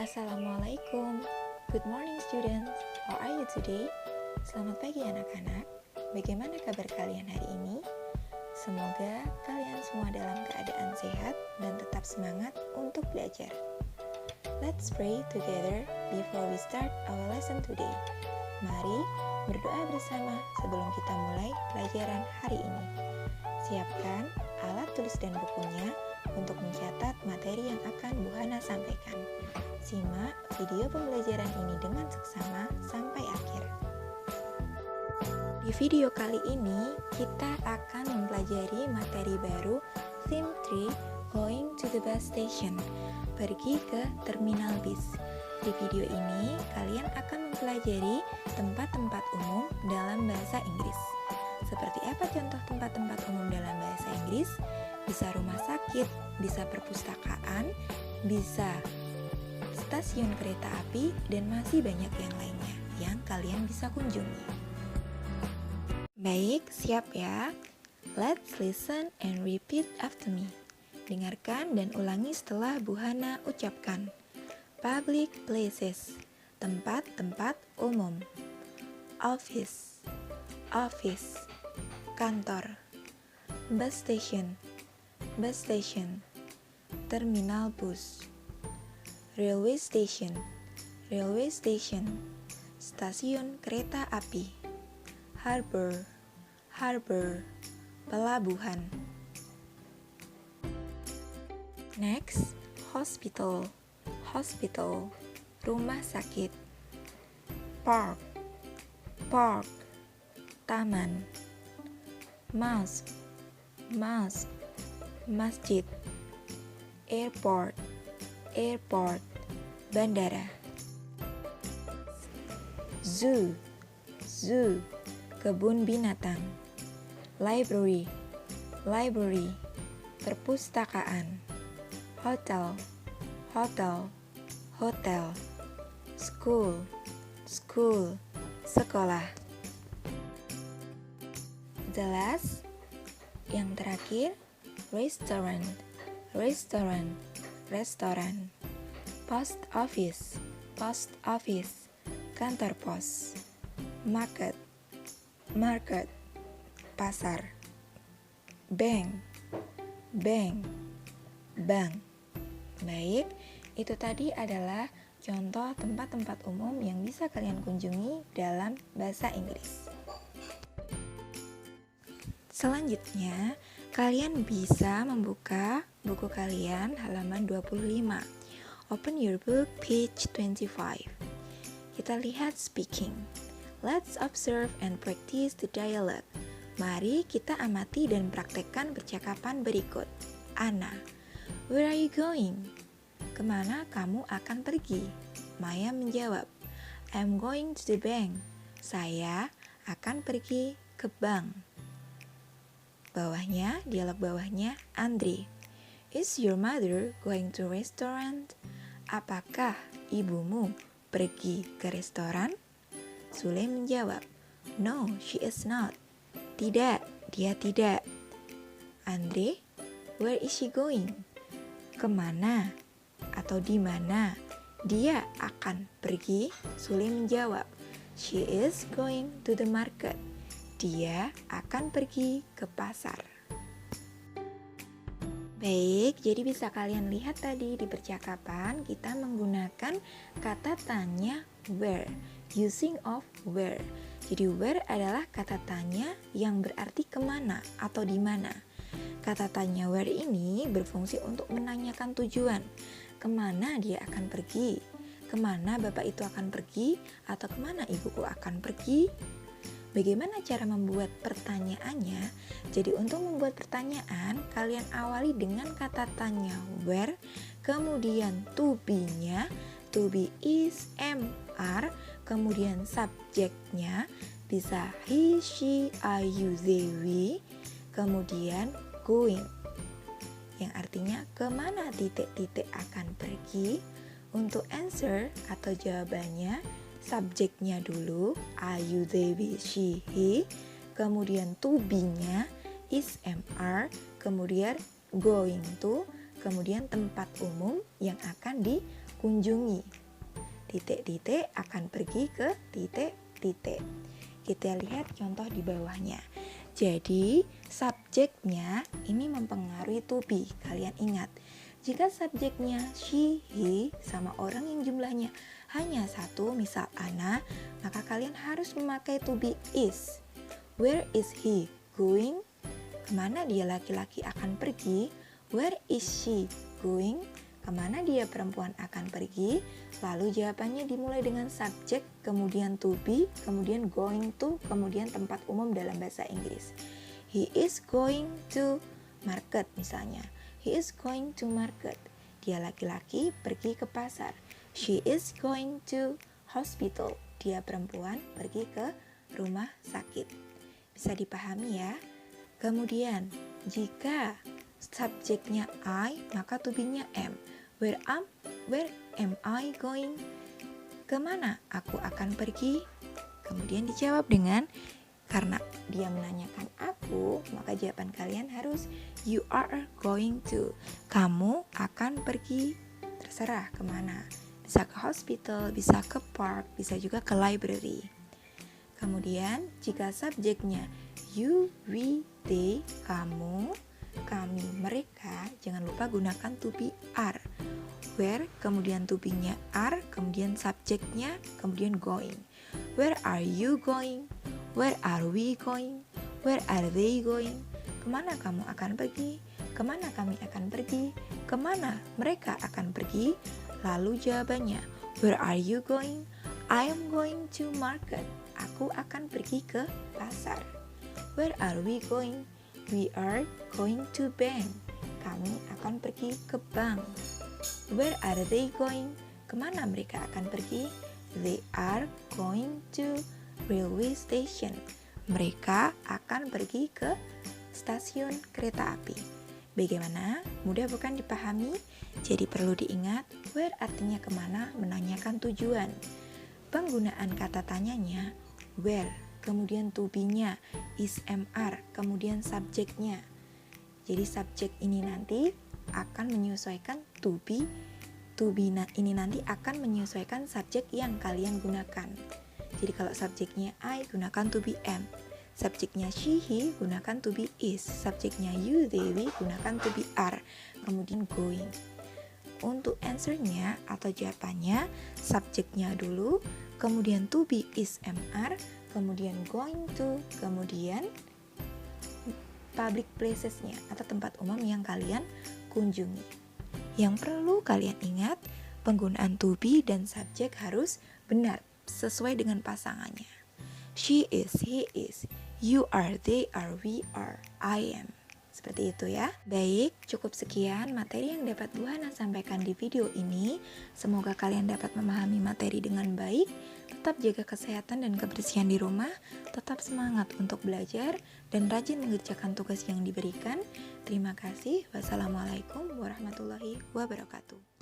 Assalamualaikum. Good morning students. How are you today? Selamat pagi anak-anak. Bagaimana kabar kalian hari ini? Semoga kalian semua dalam keadaan sehat dan tetap semangat untuk belajar. Let's pray together before we start our lesson today. Mari berdoa bersama sebelum kita mulai pelajaran hari ini. Siapkan alat tulis dan bukunya untuk mencatat materi yang akan Bu Hana sampaikan. Simak video pembelajaran ini dengan seksama sampai akhir. Di video kali ini, kita akan mempelajari materi baru Theme 3 Going to the Bus Station, pergi ke terminal bis. Di video ini, kalian akan mempelajari tempat-tempat umum dalam bahasa Inggris. Seperti apa contoh tempat-tempat umum dalam bahasa Inggris? Bisa rumah sakit, bisa perpustakaan, bisa stasiun kereta api, dan masih banyak yang lainnya yang kalian bisa kunjungi. Baik, siap ya? Let's listen and repeat after me. Dengarkan dan ulangi setelah Bu Hana ucapkan. Public places, tempat-tempat umum. Office, office, kantor. Bus station, bus station, terminal bus. Railway station, railway station, stasiun kereta api. Harbor, harbor, pelabuhan. Next, hospital, hospital, rumah sakit. Park, park, taman. Mosque, mosque, masjid. Airport, airport, bandara. Zoo, zoo, kebun binatang. Library, library, perpustakaan. Hotel, hotel, hotel. School, school, sekolah. The last, yang terakhir, restaurant, restaurant, restoran. Post office, post office, kantor pos. Market, market, pasar. Bank, bank, bank. Baik, itu tadi adalah contoh tempat-tempat umum yang bisa kalian kunjungi dalam bahasa Inggris. Selanjutnya, kalian bisa membuka buku kalian halaman 25. Open your book page 25. Kita lihat speaking. Let's observe and practice the dialogue. Mari kita amati dan praktekkan percakapan berikut. Anna, where are you going? Kemana kamu akan pergi? Maya menjawab, I'm going to the bank. Saya akan pergi ke bank. Bawahnya, dialog bawahnya, Andre. Is your mother going to restaurant? Apakah ibumu pergi ke restoran? Sule menjawab, no, she is not. Tidak, dia tidak. Andre, where is she going? Kemana atau di mana dia akan pergi? Sule menjawab, she is going to the market. Dia akan pergi ke pasar. Baik, jadi bisa kalian lihat tadi di percakapan kita menggunakan kata tanya where, using of where. Jadi where adalah kata tanya yang berarti kemana atau di mana. Kata tanya where ini berfungsi untuk menanyakan tujuan. Kemana dia akan pergi? Kemana bapak itu akan pergi? Atau kemana ibuku akan pergi? Bagaimana cara membuat pertanyaannya? Jadi untuk membuat pertanyaan, kalian awali dengan kata tanya where, kemudian to be-nya, to be is, am, are, kemudian subjeknya, bisa he, she, I, you, they, we, kemudian going, yang artinya kemana titik-titik akan pergi. Untuk answer atau jawabannya, subjeknya dulu, I, you, they, we, she, he, kemudian to be-nya, is, am, are, kemudian going to, kemudian tempat umum yang akan kunjungi. Titik-titik akan pergi ke titik-titik. Kita lihat contoh di bawahnya. Jadi, subjeknya ini mempengaruhi to be. Kalian ingat, jika subjeknya she, he, sama orang yang jumlahnya hanya satu, misal Ana, maka kalian harus memakai to be is. Where is he going? Kemana dia laki-laki akan pergi? Where is she going? Kemana dia perempuan akan pergi? Lalu jawabannya dimulai dengan subjek, kemudian to be, kemudian going to, kemudian tempat umum dalam bahasa Inggris. He is going to market misalnya. He is going to market. Dia laki-laki pergi ke pasar. She is going to hospital. Dia perempuan pergi ke rumah sakit. Bisa dipahami ya? Kemudian, jika subjeknya I, maka to be-nya am. Where am I going? Kemana aku akan pergi? Kemudian dijawab dengan, karena dia menanyakan aku, maka jawaban kalian harus you are going to. Kamu akan pergi, terserah kemana. Bisa ke hospital, bisa ke park, bisa juga ke library. Kemudian jika subjeknya you, we, they, kamu, kami, mereka, jangan lupa gunakan to be are. Where, kemudian to be-nya are, kemudian subjeknya, kemudian going. Where are you going? Where are we going? Where are they going? Kemana kamu akan pergi? Kemana kami akan pergi? Kemana mereka akan pergi? Lalu jawabannya, where are you going? I am going to market. Aku akan pergi ke pasar. Where are we going? We are going to bank. Kami akan pergi ke bank. Where are they going? Kemana mereka akan pergi? They are going to railway station. Mereka akan pergi ke stasiun kereta api. Bagaimana? Mudah bukan dipahami? Jadi perlu diingat, where artinya kemana, menanyakan tujuan. Penggunaan kata tanyanya, where, kemudian to be-nya, is, am, kemudian subjeknya. Jadi subjek ini nanti akan menyesuaikan to be ini nanti akan menyesuaikan subjek yang kalian gunakan. Jadi kalau subjeknya I, gunakan to be am. Subjeknya she, he, gunakan to be is. Subjeknya you, they, we, gunakan to be are. Kemudian going. Untuk answernya atau jawabannya, subjeknya dulu, kemudian to be, is, am, are, kemudian going to, kemudian public placesnya atau tempat umum yang kalian kunjungi. Yang perlu kalian ingat, penggunaan to be dan subjek harus benar sesuai dengan pasangannya. She is, he is, you are, they are, we are, I am. Seperti itu ya. Baik, cukup sekian materi yang dapat Bu Hana sampaikan di video ini. Semoga kalian dapat memahami materi dengan baik. Tetap jaga kesehatan dan kebersihan di rumah. Tetap semangat untuk belajar dan rajin mengerjakan tugas yang diberikan. Terima kasih. Wassalamualaikum warahmatullahi wabarakatuh.